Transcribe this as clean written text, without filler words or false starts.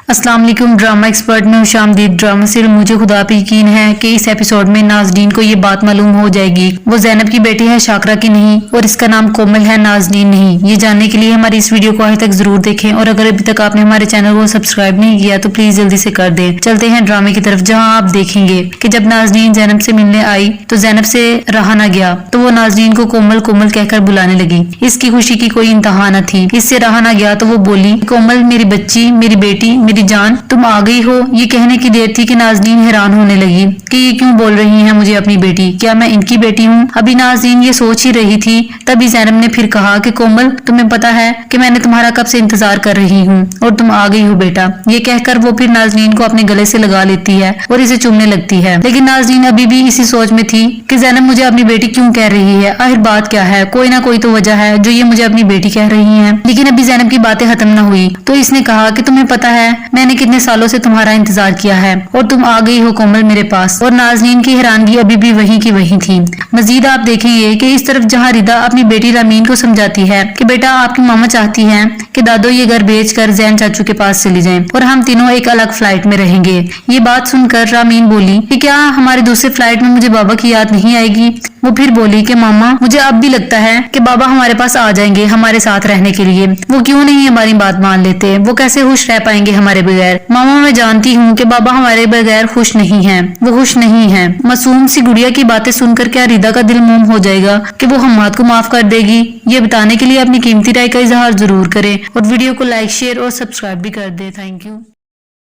अस्सलाम वालेकुम। Drama expert में खुशामदीद। ड्रामा सीरियल मुझे खुदा पे यकीन है कि इस एपिसोड में नाज़नीन को ये बात मालूम हो जाएगी वो ज़ैनब की बेटी है, शाकरा की नहीं, और इसका नाम कोमल है, नाज़नीन नहीं। ये जानने के लिए हमारी इस वीडियो को आखिर तक जरूर देखें और अगर अभी तक आपने हमारे चैनल को सब्सक्राइब नहीं किया तो प्लीज जल्दी से कर दें। चलते हैं ड्रामे की तरफ, जहाँ आप देखेंगे कि जब नाज़नीन ज़ैनब से मिलने आई तो ज़ैनब से रहा न गया तो वो नाज़नीन को कोमल कोमल कहकर बुलाने लगी। इसकी खुशी की कोई इंतहा न थी। इससे रहा न गया तो वो बोली, कोमल मेरी बच्ची, मेरी बेटी, मेरी जान, तुम आ गई हो। ये कहने की देर थी कि नाज़नीन हैरान होने लगी कि ये क्यों बोल रही हैं मुझे अपनी बेटी, क्या मैं इनकी बेटी हूँ? अभी नाज़नीन ये सोच ही रही थी तभी ज़ैनब ने फिर कहा कि कोमल तुम्हें पता है कि मैंने तुम्हारा कब से इंतजार कर रही हूँ और तुम आ गई हो बेटा। ये कहकर वो फिर नाज़नीन को अपने गले से लगा लेती है और इसे चूमने लगती है। लेकिन नाज़नीन अभी भी इसी सोच में थी कि ज़ैनब मुझे अपनी बेटी क्यों कह रही है, आखिर बात क्या है, कोई ना कोई तो वजह है जो ये मुझे अपनी बेटी कह रही है। लेकिन अभी ज़ैनब की बातें खत्म न हुई तो इसने कहा कि तुम्हें पता है मैंने कितने सालों से तुम्हारा इंतजार किया है और तुम आ गई हो कोमल मेरे पास। और नाज़नीन की हैरानगी अभी भी वहीं की वहीं थी। मजीद आप देखेंगे कि इस तरफ जहाँ रिदा अपनी बेटी रामीन को समझाती है कि बेटा आपकी मामा चाहती हैं कि दादो ये घर बेचकर जैन चाचू के पास चली जाएं और हम तीनों एक अलग फ्लाइट में रहेंगे। ये बात सुनकर रामीन बोली कि क्या हमारी दूसरी फ्लाइट में मुझे बाबा की याद नहीं आएगी? वो फिर बोली कि मामा मुझे अब भी लगता है कि बाबा हमारे पास आ जाएंगे हमारे साथ रहने के लिए। वो क्यों नहीं हमारी बात मान लेते, वो कैसे खुश रह पाएंगे हमारे बगैर? मामा मैं जानती हूँ कि बाबा हमारे बगैर खुश नहीं है, वो खुश नहीं है। मासूम सी गुड़िया की बातें सुनकर क्या रिदा का दिल मोम हो जाएगा कि वो हम्माद को माफ कर देगी? ये बताने के लिए अपनी कीमती राय का इजहार जरूर करें और वीडियो को लाइक, शेयर और सब्सक्राइब भी कर दे। Thank you.